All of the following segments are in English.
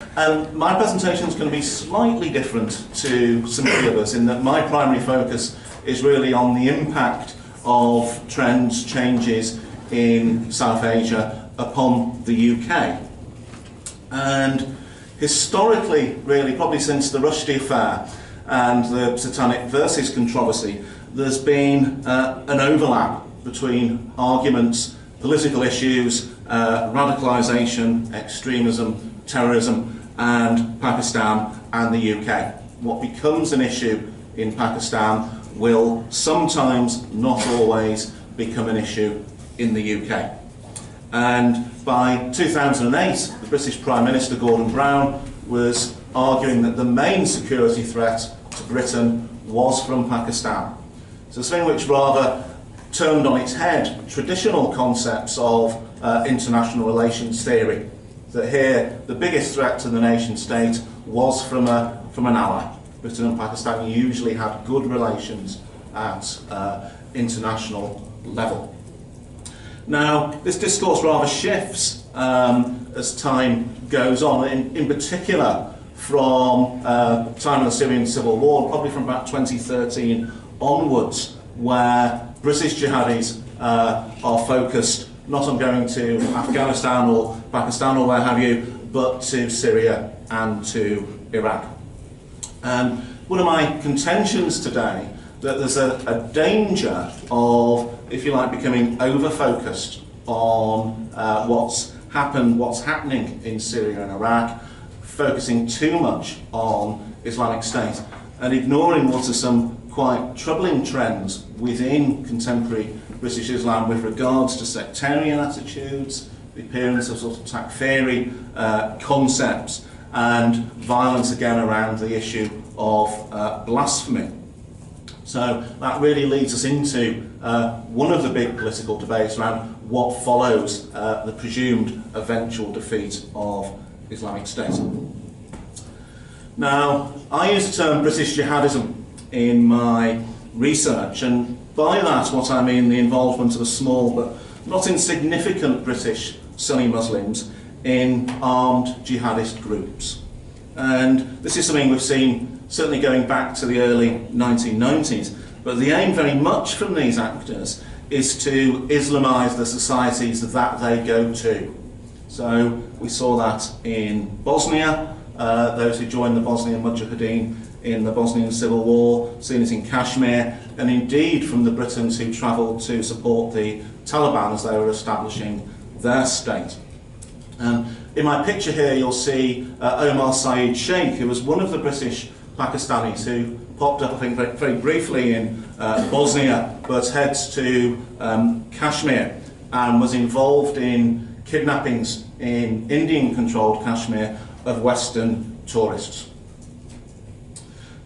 My presentation is going to be slightly different to some of the others in that my primary focus is really on the impact of trends, changes in South Asia upon the UK. And historically, really, probably since the Rushdie affair and the Satanic Verses controversy, there's been an overlap between arguments, political issues, radicalisation, extremism, terrorism, and Pakistan and the UK. What becomes an issue in Pakistan will sometimes, not always, become an issue in the UK. And by 2008, the British Prime Minister Gordon Brown was arguing that the main security threat to Britain was from Pakistan. So something which rather turned on its head traditional concepts of international relations theory. That here, the biggest threat to the nation state was from an ally. Britain and Pakistan usually had good relations at international level. Now, this discourse rather shifts as time goes on, in particular from time of the Syrian Civil War, probably from about 2013 onwards, where British jihadis are focused not on going to Afghanistan or Pakistan or where have you, but to Syria and to Iraq. And one of my contentions today that there's a danger of, if you like, becoming over-focused on what's happening in Syria and Iraq, focusing too much on Islamic State and ignoring what are some quite troubling trends within contemporary British Islam with regards to sectarian attitudes, the appearance of sort of takfiri concepts, and violence again around the issue of blasphemy. So that really leads us into one of the big political debates around what follows the presumed eventual defeat of Islamic State. Now, I use the term British Jihadism in my research, and by that what I mean the involvement of a small but not insignificant British Sunni Muslims in armed jihadist groups. And this is something we've seen certainly going back to the early 1990s, but the aim very much from these actors is to Islamise the societies that they go to. So we saw that in Bosnia, those who joined the Bosnian Mujahideen in the Bosnian Civil War, seen it in Kashmir, and indeed from the Britons who travelled to support the Taliban as they were establishing their state. In my picture here you'll see Omar Saeed Sheikh, who was one of the British Pakistanis who popped up, I think, very briefly in Bosnia, but heads to Kashmir and was involved in kidnappings in Indian-controlled Kashmir of Western tourists.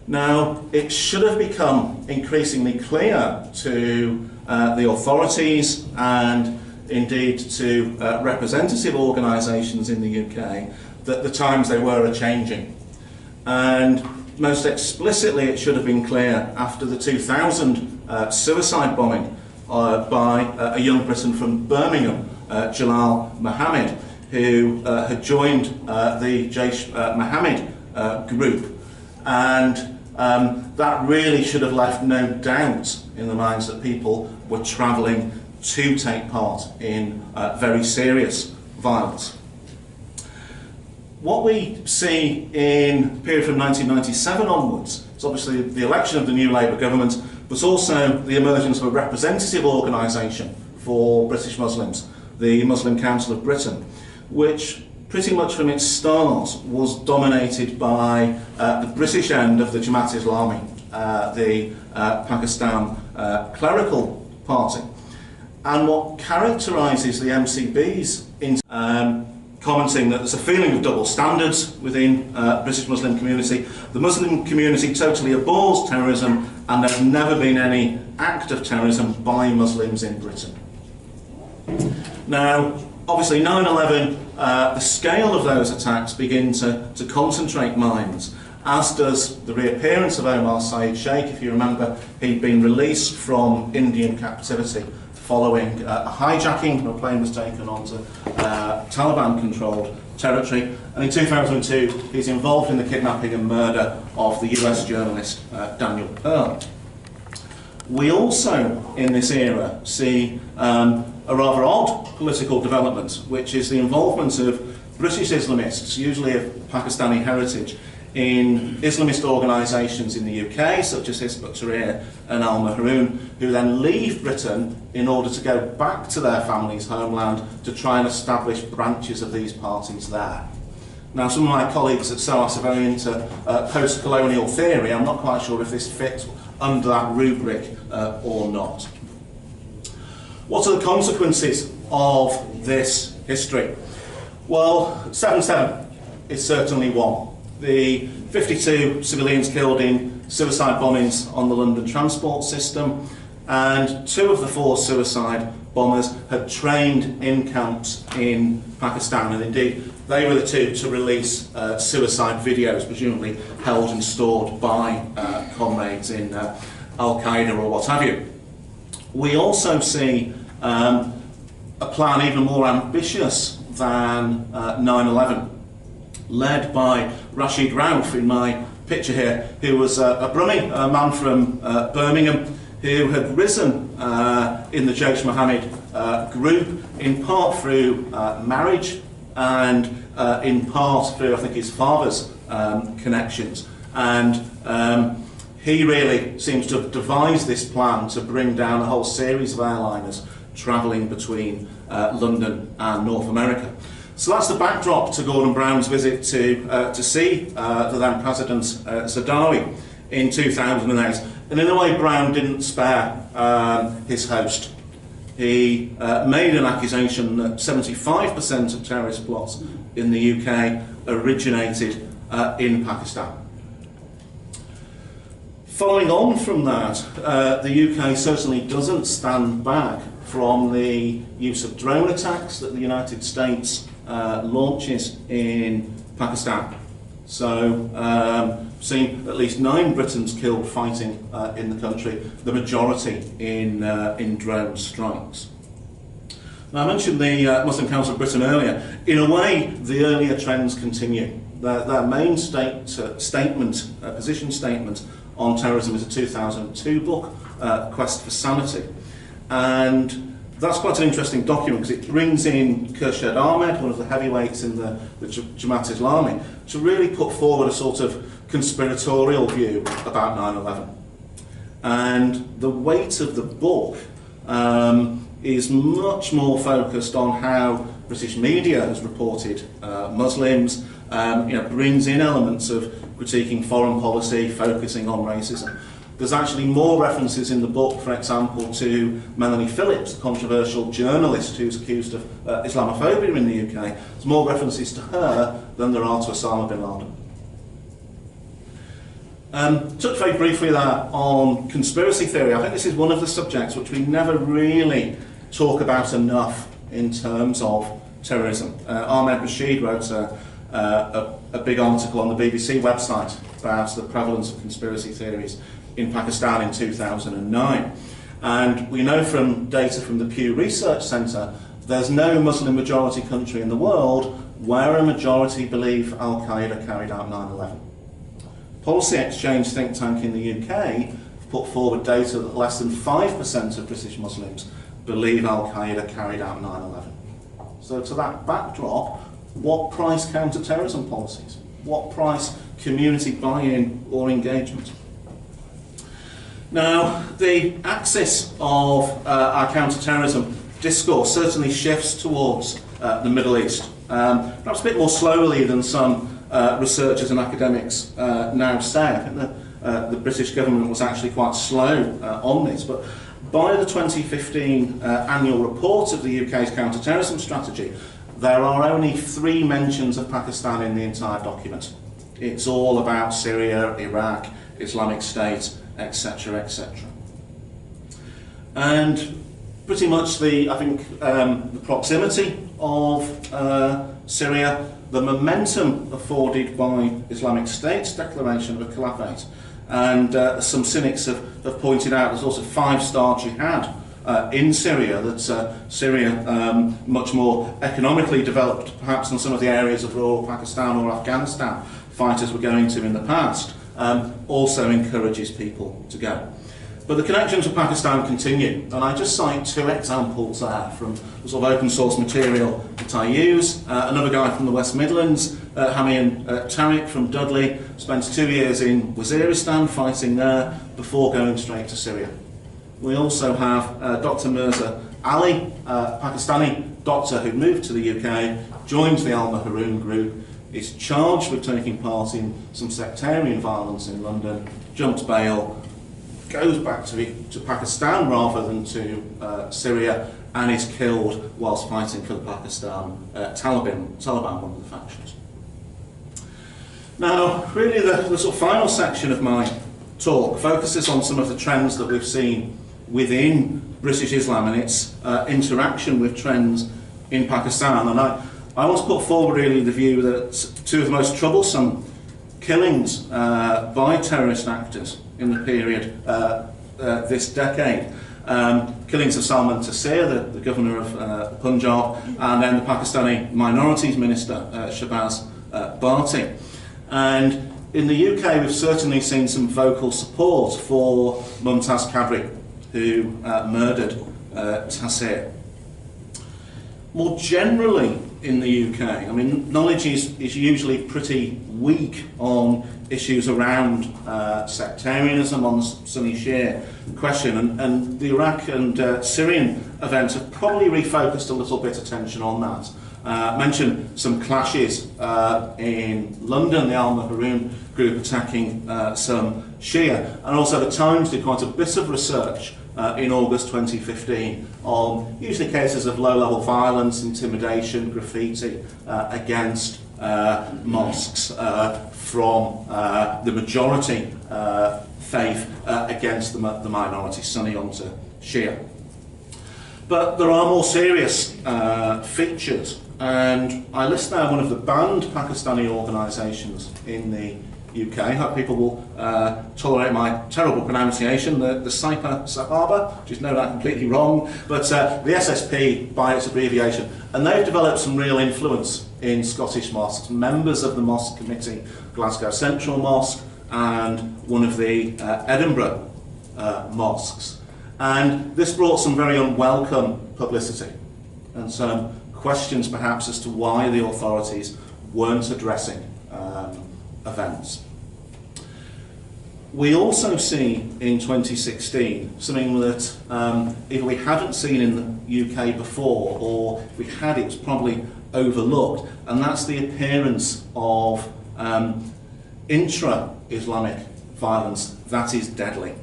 Now, it should have become increasingly clear to the authorities and indeed to representative organisations in the UK that the times they were a-changing. And most explicitly it should have been clear after the 2000 suicide bombing by a young Briton from Birmingham, Jaish-e-Muhammad, who had joined the Jaish-e-Muhammad group. And that really should have left no doubt in the minds that people were travelling to take part in very serious violence. What we see in the period from 1997 onwards is obviously the election of the new Labour government, but also the emergence of a representative organisation for British Muslims, the Muslim Council of Britain, which pretty much from its start was dominated by the British end of the Jamaat Islami, the Pakistan clerical party. And what characterises the MCB's commenting that there's a feeling of double standards within the British Muslim community. The Muslim community totally abhors terrorism, and there's never been any act of terrorism by Muslims in Britain. Now, obviously 9/11, the scale of those attacks begin to concentrate minds, as does the reappearance of Omar Saeed Sheikh. If you remember, he'd been released from Indian captivity following a hijacking. A plane was taken onto Taliban-controlled territory, and in 2002 he's involved in the kidnapping and murder of the US journalist Daniel Pearl. We also, in this era, see a rather odd political development, which is the involvement of British Islamists, usually of Pakistani heritage, in Islamist organisations in the UK, such as Hizb ut-Tahrir and Al-Mahroun, who then leave Britain in order to go back to their family's homeland to try and establish branches of these parties there. Now, some of my colleagues at SOAS are very into post-colonial theory. I'm not quite sure if this fits under that rubric or not. What are the consequences of this history? Well, 7/7 is certainly one. The 52 civilians killed in suicide bombings on the London transport system, and 2 of the 4 suicide bombers had trained in camps in Pakistan, and indeed they were the 2 to release suicide videos, presumably held and stored by comrades in Al-Qaeda or what have you. We also see a plan even more ambitious than 9/11, led by Rashid Rauf in my picture here, who was a Brummie, a man from Birmingham, who had risen in the Jaish-e-Muhammad group, in part through marriage and in part through, I think, his father's connections. And he really seems to have devised this plan to bring down a whole series of airliners travelling between London and North America. So that's the backdrop to Gordon Brown's visit to see the then President Zardari in 2008. And in a way, Brown didn't spare his host. He made an accusation that 75% of terrorist plots in the UK originated in Pakistan. Following on from that, the UK certainly doesn't stand back from the use of drone attacks that the United States launches in Pakistan. So, seen at least 9 Britons killed fighting in the country, the majority in drone strikes. Now, I mentioned the Muslim Council of Britain earlier. In a way, the earlier trends continue. Their main position statement on terrorism is a 2002 book, Quest for Sanity. And that's quite an interesting document because it brings in Khurshid Ahmed, one of the heavyweights in the Jamaat Islami, to really put forward a sort of conspiratorial view about 9/11. And the weight of the book is much more focused on how British media has reported Muslims, brings in elements of critiquing foreign policy, focusing on racism. There's actually more references in the book, for example, to Melanie Phillips, a controversial journalist who's accused of Islamophobia in the UK. There's more references to her than there are to Osama bin Laden. Touch very briefly there on conspiracy theory. I think this is one of the subjects which we never really talk about enough in terms of terrorism. Ahmed Rashid wrote a big article on the BBC website about the prevalence of conspiracy theories in Pakistan in 2009. And we know from data from the Pew Research Centre, there's no Muslim majority country in the world where a majority believe Al-Qaeda carried out 9/11. Policy Exchange think tank in the UK put forward data that less than 5% of British Muslims believe Al-Qaeda carried out 9/11. So to that backdrop, what price counter-terrorism policies? What price community buy-in or engagement? Now, the axis of our counter-terrorism discourse certainly shifts towards the Middle East, perhaps a bit more slowly than some researchers and academics now say. I think the British government was actually quite slow on this, but by the 2015 annual report of the UK's counter-terrorism strategy, there are only 3 mentions of Pakistan in the entire document. It's all about Syria, Iraq, Islamic State, etc., etc. And pretty much the proximity of Syria, the momentum afforded by Islamic State's declaration of a caliphate, and some cynics have pointed out there's also 5-star jihad in Syria, that Syria, much more economically developed perhaps than some of the areas of rural Pakistan or Afghanistan fighters were going to in the past, also encourages people to go. But the connections with Pakistan continue, and I just cite two examples there from the sort of open source material that I use. Another guy from the West Midlands, Hamian Tariq from Dudley, spent 2 years in Waziristan fighting there before going straight to Syria. We also have Dr. Mirza Ali, Pakistani doctor who moved to the UK, joined the Al-Maharoon group, is charged with taking part in some sectarian violence in London, jumped bail, goes back to Pakistan rather than to Syria, and is killed whilst fighting for the Pakistan Taliban, one of the factions. Now, really the sort of final section of my talk focuses on some of the trends that we've seen within British Islam and its interaction with trends in Pakistan. And I want to put forward really the view that two of the most troublesome killings by terrorist actors in the period this decade, killings of Salman Taseer, the governor of Punjab, and then the Pakistani minorities minister, Shahbaz Bhatti. And in the UK, we've certainly seen some vocal support for Mumtaz Kabri, who murdered Taseer. More generally in the UK, I mean, knowledge is usually pretty weak on issues around sectarianism, on the Sunni Shia question, and the Iraq and Syrian events have probably refocused a little bit attention on that. Mention some clashes in London, the Al-Maharoon group attacking some Shia, and also the Times did quite a bit of research in August 2015 on usually cases of low-level violence, intimidation, graffiti against mosques from the majority faith against the minority Sunni onto Shia. But there are more serious features, and I list now one of the banned Pakistani organisations in the UK. I hope people will tolerate my terrible pronunciation, the Sahaba, which is no doubt completely wrong, but the SSP by its abbreviation. And they've developed some real influence in Scottish mosques. Members of the Mosque Committee, Glasgow Central Mosque, and one of the Edinburgh mosques. And this brought some very unwelcome publicity and some questions perhaps as to why the authorities weren't addressing events. We also see in 2016 something that either we hadn't seen in the UK before, or if we had, it was probably overlooked, and that's the appearance of intra-Islamic violence that is deadly.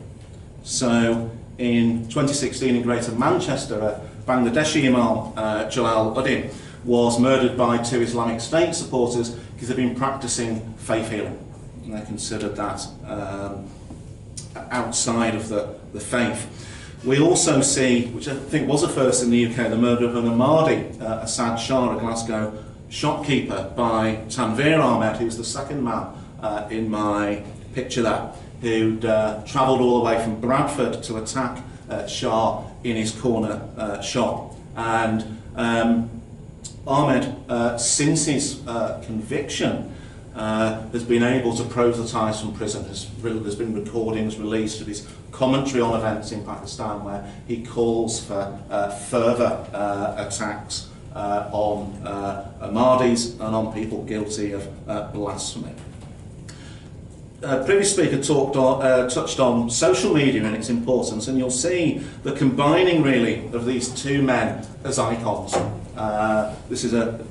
So in 2016 in Greater Manchester, a Bangladeshi Imam, Jalal Uddin, was murdered by 2 Islamic State supporters because they've been practicing faith healing. And they considered that outside of the faith. We also see, which I think was a first in the UK, the murder of an Ahmadi, Asad Shah, a Glasgow shopkeeper, by Tanweer Ahmed, who's the second man in my picture there, who'd travelled all the way from Bradford to attack Shah in his corner shop. And Ahmed, since his conviction, has been able to proselytise from prison. There's been recordings released of his commentary on events in Pakistan where he calls for further attacks on Ahmadis and on people guilty of blasphemy. Previous speaker touched on social media and its importance, and you'll see the combining really of these two men as icons. This is a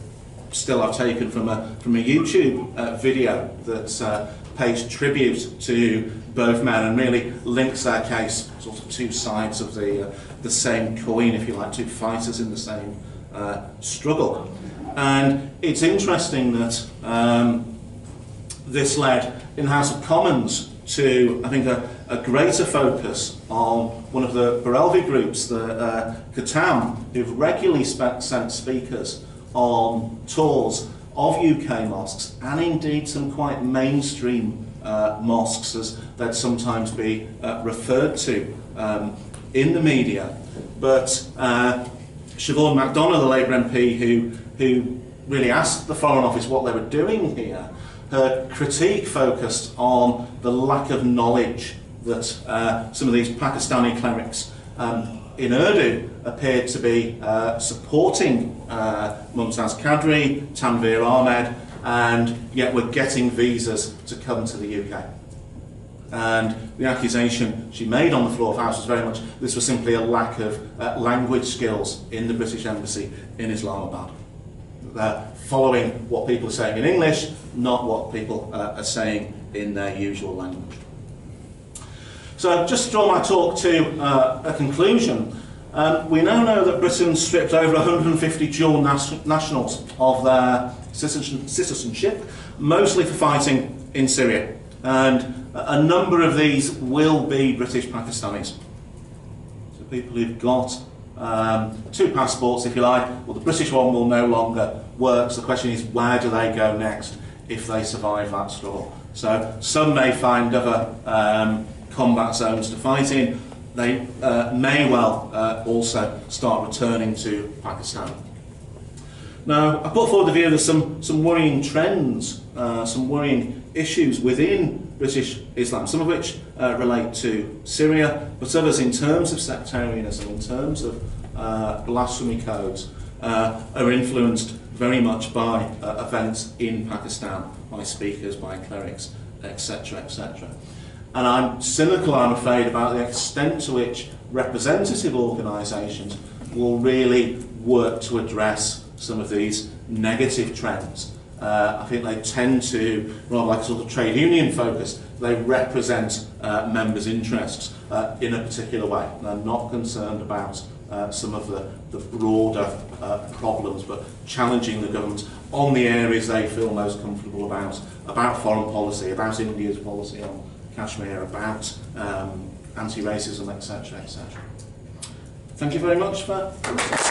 still I've taken from a YouTube video that pays tribute to both men and really links their case, sort of two sides of the same coin, if you like, two fighters in the same struggle. And it's interesting that this led in the House of Commons to, I think, a greater focus on one of the Barelvi groups, the Katam, who've regularly sent speakers on tours of UK mosques, and indeed some quite mainstream mosques, as they'd sometimes be referred to in the media, but Siobhan MacDonald, the Labour MP who really asked the Foreign Office what they were doing here, her critique focused on the lack of knowledge that some of these Pakistani clerics in Urdu appeared to be supporting Mumtaz Qadri, Tanweer Ahmed, and yet were getting visas to come to the UK. And the accusation she made on the floor of House was very much this was simply a lack of language skills in the British Embassy in Islamabad. They're following what people are saying in English, not what people are saying in their usual language. So just to draw my talk to a conclusion, we now know that Britain stripped over 150 dual nationals of their citizenship, mostly for fighting in Syria. And a number of these will be British Pakistanis. So people who've got two passports, if you like, well, the British one will no longer work. So the question is, where do they go next if they survive that struggle? So some may find other combat zones to fight in. They may well also start returning to Pakistan. Now, I put forward the view there's some worrying trends, some worrying issues within British Islam, some of which relate to Syria, but others in terms of sectarianism, in terms of blasphemy codes, are influenced very much by events in Pakistan, by speakers, by clerics, etc., etc. And I'm cynical, I'm afraid, about the extent to which representative organisations will really work to address some of these negative trends. I think they tend to, rather like a sort of trade union focus, they represent members' interests in a particular way. They're not concerned about some of the broader problems, but challenging the government on the areas they feel most comfortable about foreign policy, about India's policy on Kashmir, about anti-racism, etc., etc. Thank you very much for listening.